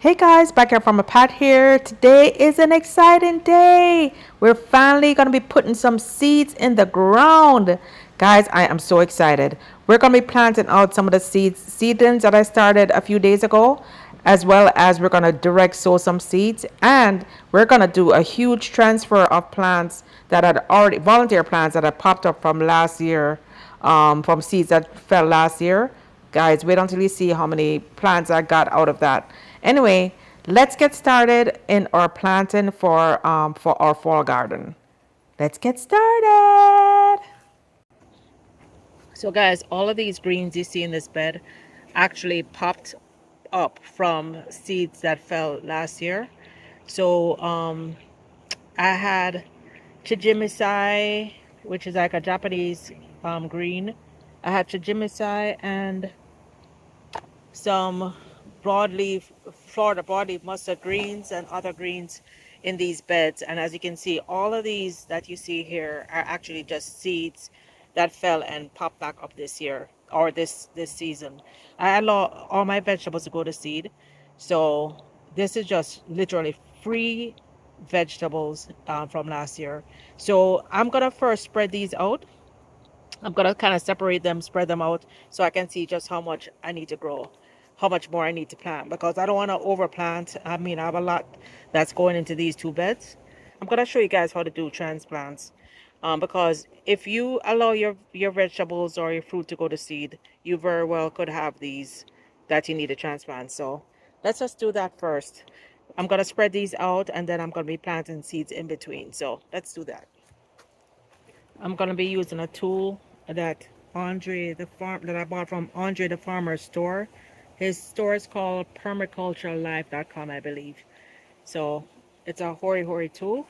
Hey guys, back here from a Pat here. Today is an exciting day. We're finally going to be putting some seeds in the ground. Guys, I am so excited. We're going to be planting out some of the seedlings that I started a few days ago, as well as we're going to direct sow some seeds, and we're going to do a huge transfer of plants that had already volunteer plants that had popped up from last year, from seeds that fell last year. Guys, wait until you see how many plants I got out of that. Anyway, let's get started in our planting for our fall garden. Let's get started. So guys, all of these greens you see in this bed actually popped up from seeds that fell last year. So I had chijimisai, which is like a Japanese green. I had chijimisai and some broadleaf, Florida broadleaf mustard greens and other greens in these beds. And as you can see, all of these that you see here are actually just seeds that fell and popped back up this year or this season. I allow all my vegetables to go to seed. So this is just literally free vegetables from last year. So I'm gonna first spread these out. I'm gonna kind of separate them, spread them out so I can see just how much I need to grow, how much more I need to plant, because I don't want to overplant. I mean, I have a lot that's going into these two beds. I'm gonna show you guys how to do transplants, because if you allow your vegetables or your fruit to go to seed, you very well could have these that you need to transplant. So let's just do that first. I'm gonna spread these out and then I'm gonna be planting seeds in between. So let's do that. I'm gonna be using a tool that that I bought from Andre the Farmer's store. His store is called permaculturalife.com, I believe. So it's a hori tool,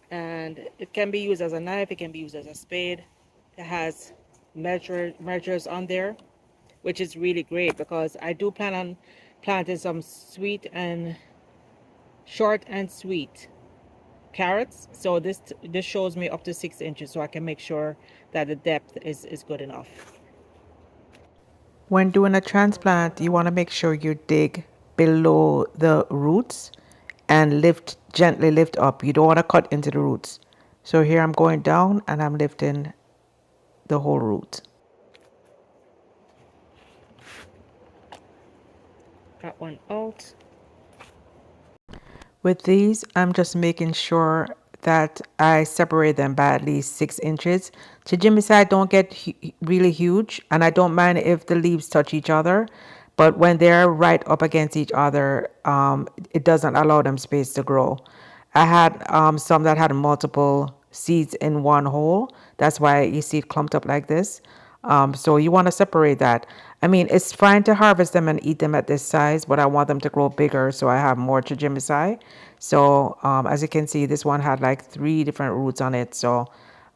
and it can be used as a knife, it can be used as a spade. It has measures on there, which is really great because I do plan on planting some sweet and short and sweet carrots. So this shows me up to 6 inches, so I can make sure that the depth is good enough. When doing a transplant, you want to make sure you dig below the roots and gently lift up. You don't want to cut into the roots. So here I'm going down and I'm lifting the whole root. Got one out. With these, I'm just making sure that I separate them by at least 6 inches. Chijimisai don't get really huge, and I don't mind if the leaves touch each other, but when they're right up against each other, it doesn't allow them space to grow. I had some that had multiple seeds in one hole. That's why you see it clumped up like this. So you want to separate that. I mean, it's fine to harvest them and eat them at this size, but I want them to grow bigger so I have more chijimisai. So as you can see, this one had like 3 different roots on it. So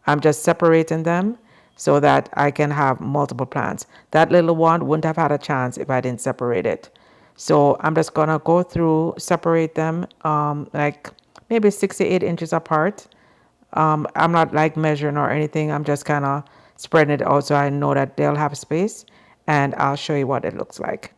I'm just separating them so that I can have multiple plants. That little one wouldn't have had a chance if I didn't separate it. So I'm just gonna go through, separate them like maybe 6 to 8 inches apart. I'm not like measuring or anything. I'm just kind of spreading it out so I know that they'll have space, and I'll show you what it looks like.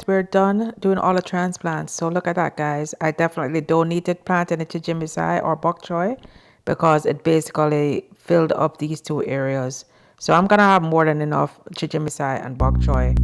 We're done doing all the transplants. So look at that, guys. I definitely don't need to plant any chijimisai or bok choy because it basically filled up these 2 areas. So I'm gonna have more than enough chijimisai and bok choy.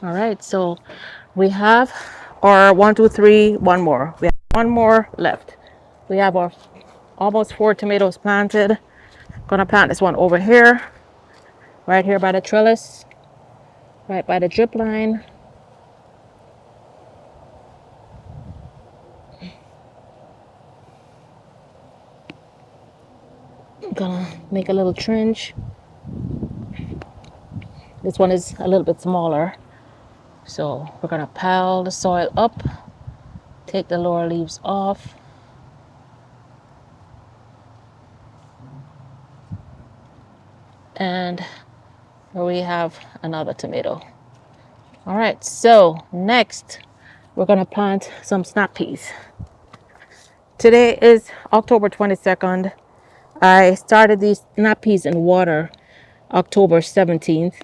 All right, right, so we have our 1, 2, 3, one more. We have one more left. We have our almost 4 tomatoes planted. Gonna plant this one over here, right here by the trellis, right by the drip line. Gonna make a little trench. This one is a little bit smaller, so we're gonna pile the soil up, take the lower leaves off, and here we have another tomato. All right, so next we're gonna plant some snap peas. Today is October 22nd. I started these snap peas in water October 17th,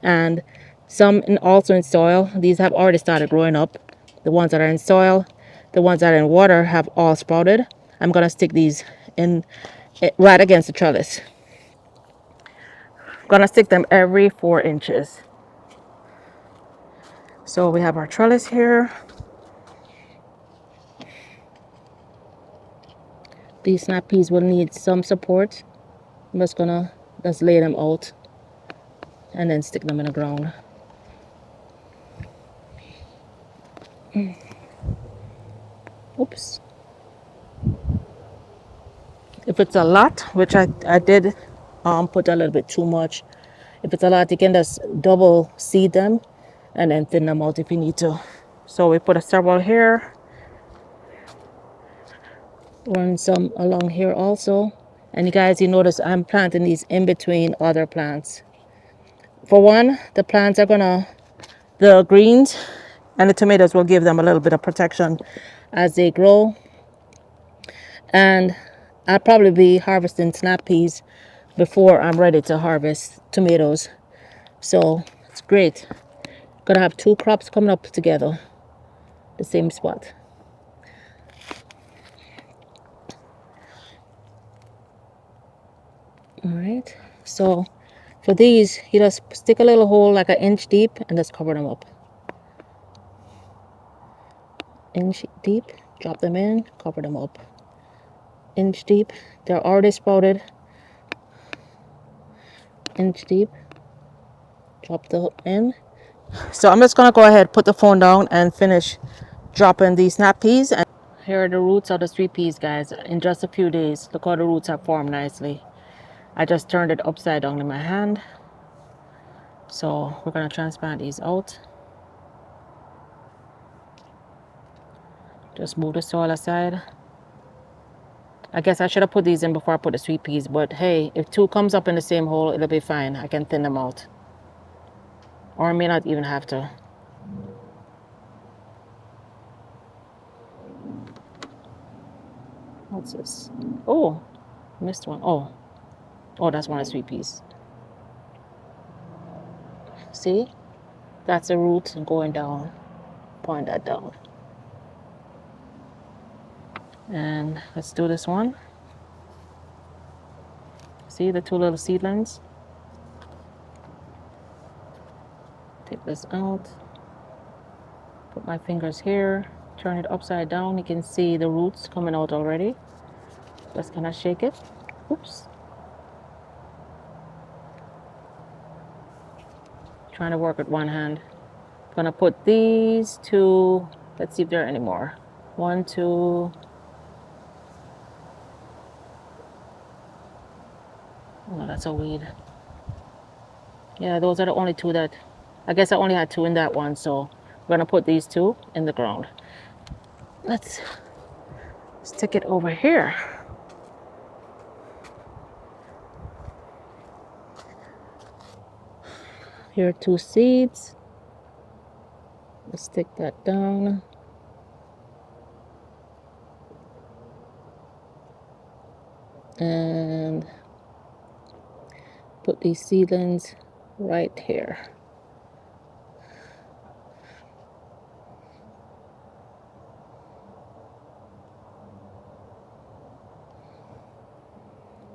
and some also in soil. These have already started growing up. The ones that are in soil, the ones that are in water have all sprouted. I'm gonna stick these in right against the trellis. Gonna stick them every 4 inches. So we have our trellis here. These snap peas will need some support. I'm just gonna lay them out and then stick them in the ground. Oops. If it's a lot, which I did put a little bit too much. If it's a lot, you can just double seed them and then thin them out if you need to. So we put a several here. Run some along here also. And you guys, you notice I'm planting these in between other plants. For one, the plants are the greens and the tomatoes will give them a little bit of protection as they grow. And I'll probably be harvesting snap peas before I'm ready to harvest tomatoes. So it's great. Gonna have 2 crops coming up together, the same spot. All right, so for these, you just stick a little hole like 1 inch deep and just cover them up. 1 inch deep, drop them in, cover them up. 1 inch deep, they're already sprouted. 1 inch deep, drop them in. So I'm just gonna go ahead, put the phone down and finish dropping these snap peas. And here are the roots of the sweet peas, guys. In just a few days, look how the roots have formed nicely. I just turned it upside down in my hand. So we're gonna transplant these out. Just move the soil aside. I guess I should have put these in before I put the sweet peas, but hey, if 2 comes up in the same hole, it'll be fine. I can thin them out. Or I may not even have to. What's this? Oh, missed one. Oh, that's one of the sweet peas. See? That's a root going down. Point that down. And let's do this one. See the 2 little seedlings? Take this out. Put my fingers here. Turn it upside down. You can see the roots coming out already. Just gonna shake it. Oops. Trying to work with one hand. Gonna put these 2. Let's see if there are any more. 1, 2. Oh, that's a weed. Yeah, those are the only 2 that, I guess I only had 2 in that one, so we're gonna put these 2 in the ground. Let's stick it over here. Here are 2 seeds. Let's stick that down. And put these seedlings right here.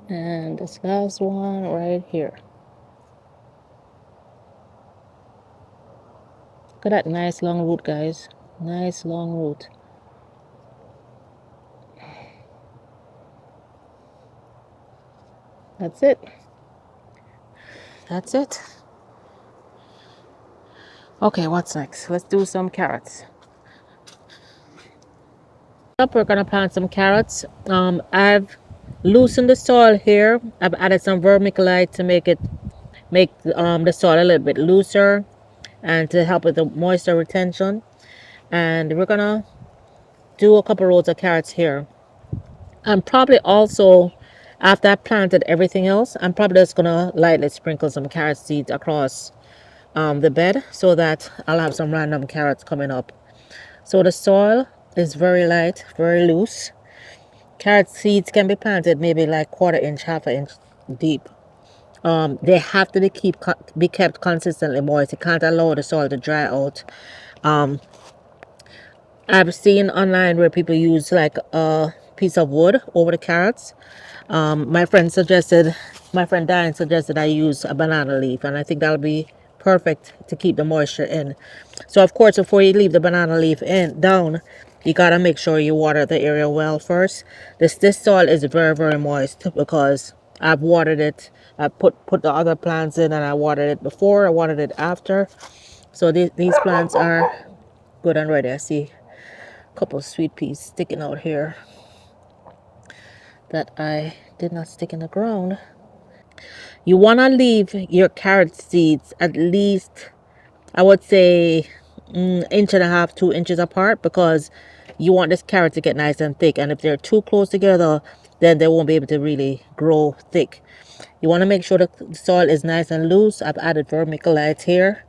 And this last one right here. Look at that nice long root, guys. Nice long root. That's it. That's it. Okay, what's next? Let's do some carrots. Up, we're gonna plant some carrots. I've loosened the soil here. I've added some vermiculite to make the soil a little bit looser and to help with the moisture retention. And we're gonna do a couple rows of carrots here. I'm probably also, after I planted everything else, I'm probably just gonna lightly sprinkle some carrot seeds across the bed so that I'll have some random carrots coming up. So the soil is very light, very loose. Carrot seeds can be planted maybe like quarter inch, half an inch deep. They have to be kept consistently moist. You can't allow the soil to dry out. Um, I've seen online where people use like a piece of wood over the carrots. My friend Diane suggested I use a banana leaf, and I think that'll be perfect to keep the moisture in. So of course, before you leave the banana leaf in down, you gotta make sure you water the area well first. This soil is very moist because I've watered it. I put the other plants in, and I watered it before. I watered it after. So these plants are good and ready. I see a couple of sweet peas sticking out here that I did not stick in the ground. You want to leave your carrot seeds at least, I would say, inch and a half, 2 inches apart, because you want this carrot to get nice and thick. And if they're too close together, then they won't be able to really grow thick. You want to make sure the soil is nice and loose. I've added vermiculite here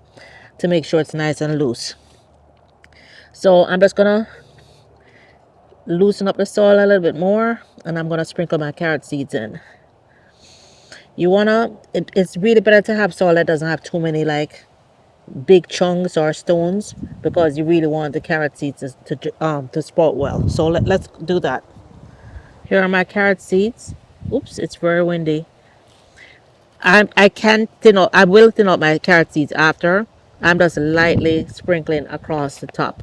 to make sure it's nice and loose. So I'm just gonna loosen up the soil a little bit more, and I'm gonna sprinkle my carrot seeds in. It's really better to have soil that doesn't have too many like big chunks or stones, because you really want the carrot seeds to sprout well. So let's do that. Here are my carrot seeds. Oops, it's very windy. I will thin out my carrot seeds after. I'm just lightly sprinkling across the top.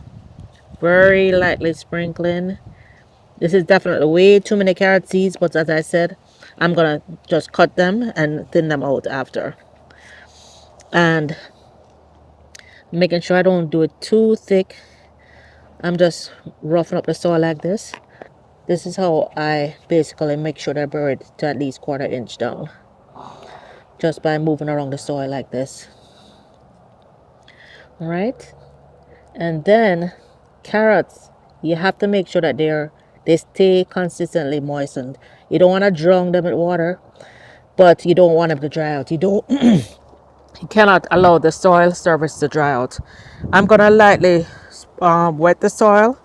Very lightly sprinkling. This is definitely way too many carrot seeds, but as I said, I'm gonna just cut them and thin them out after. And making sure I don't do it too thick. I'm just roughing up the soil like this. This is how I basically make sure they're buried to at least quarter inch down, just by moving around the soil like this. All right. And then carrots, you have to make sure that they stay consistently moistened. You don't want to drown them in water, but you don't want them to dry out. You cannot allow the soil surface to dry out. I'm gonna lightly wet the soil,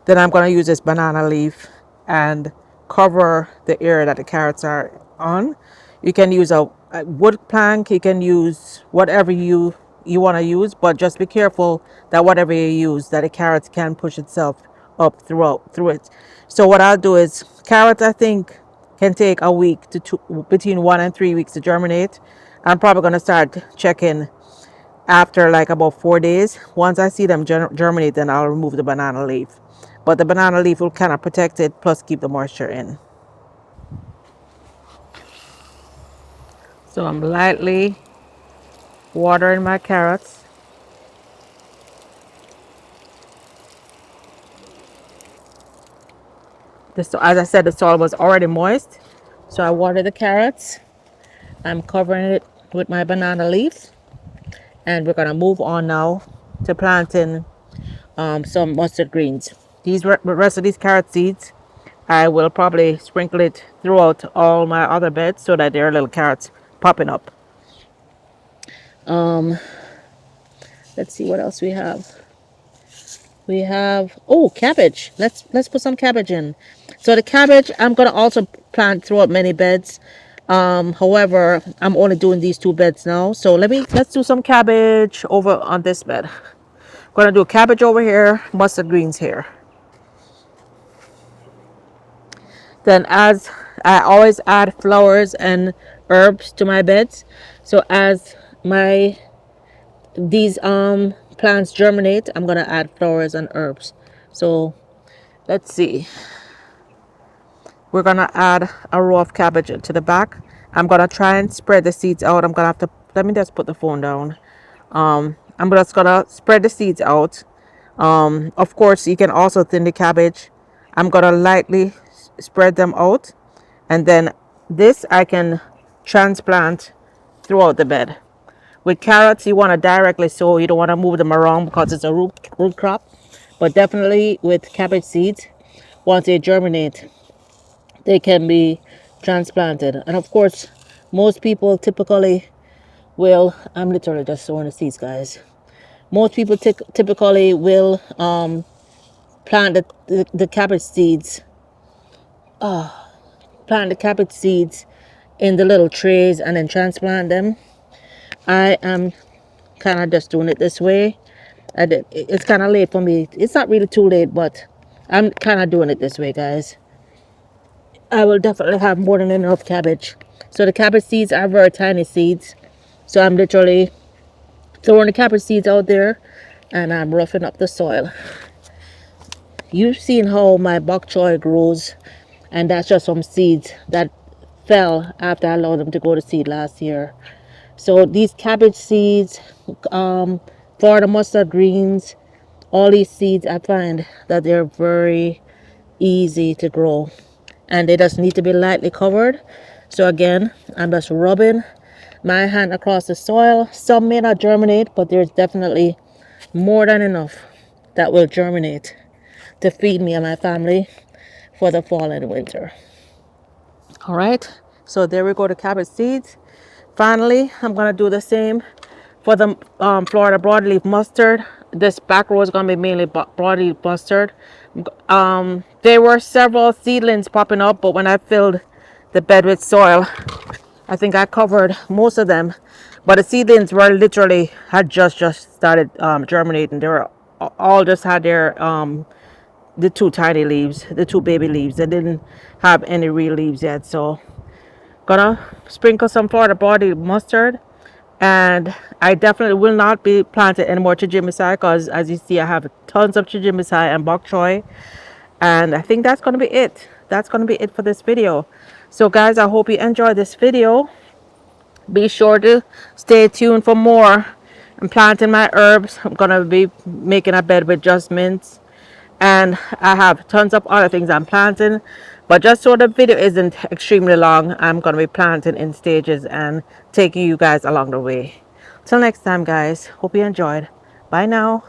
then I'm gonna use this banana leaf and cover the area that the carrots are on. You can use a wood plank. You can use whatever you want to use, but just be careful that whatever you use, that the carrots can push itself up through it. So what I'll do is, carrots I think can take a week to between 1 and 3 weeks to germinate. I'm probably going to start checking after like about 4 days. Once I see them germinate, then I'll remove the banana leaf. But the banana leaf will kind of protect it, plus keep the moisture in. So I'm lightly watering my carrots. As I said, the soil was already moist, so I watered the carrots. I'm covering it with my banana leaf, and we're gonna move on now to planting some mustard greens. These rest of these carrot seeds, I will probably sprinkle it throughout all my other beds so that there are little carrots popping up. Let's see what else we have. We have, oh, cabbage. Let's put some cabbage in. So the cabbage I'm gonna also plant throughout many beds. However, I'm only doing these 2 beds now. So let's do some cabbage over on this bed. I'm gonna do cabbage over here, mustard greens here. Then, as I always add flowers and herbs to my beds, so as these plants germinate, I'm gonna add flowers and herbs. So let's see. We're gonna add a row of cabbage to the back. I'm gonna try and spread the seeds out. I'm gonna have to, let me just put the phone down. I'm just gonna spread the seeds out. Of course, you can also thin the cabbage. I'm gonna lightly spread them out, and then this I can transplant throughout the bed. With carrots, you want to directly sow. You don't want to move them around because it's a root crop. But definitely with cabbage seeds, once they germinate, they can be transplanted. And of course, most people typically will, I'm literally just sowing the seeds, guys. Most people typically will plant the cabbage seeds, plant the cabbage seeds in the little trays and then transplant them. I am kind of just doing it this way. It's kind of late for me. It's not really too late, but I'm kind of doing it this way, guys. I will definitely have more than enough cabbage. So the cabbage seeds are very tiny seeds. So I'm literally throwing the cabbage seeds out there and I'm roughing up the soil. You've seen how my bok choy grows, and that's just some seeds that fell after I allowed them to go to seed last year. So these cabbage seeds, Florida mustard greens, all these seeds, I find that they're very easy to grow and they just need to be lightly covered. So again, I'm just rubbing my hand across the soil. Some may not germinate, but there's definitely more than enough that will germinate to feed me and my family for the fall and winter. All right, so there we go, the cabbage seeds. Finally, I'm gonna do the same for the Florida broadleaf mustard. This back row is gonna be mainly broadleaf mustard. There were several seedlings popping up, but when I filled the bed with soil, I think I covered most of them. But the seedlings were literally had just started germinating. They were all just had their the two tiny leaves, the two baby leaves. They didn't have any real leaves yet. So gonna sprinkle some Florida body mustard, and I definitely will not be planting any more chijimisai because as you see I have tons of chijimisai and bok choy, and I think that's gonna be it. That's gonna be it for this video. So guys, I hope you enjoyed this video. Be sure to stay tuned for more. I'm planting my herbs. I'm gonna be making a bed with just mints, and I have tons of other things I'm planting, but just so the video isn't extremely long, I'm going to be planting in stages and taking you guys along the way. Till next time, guys, hope you enjoyed. Bye now.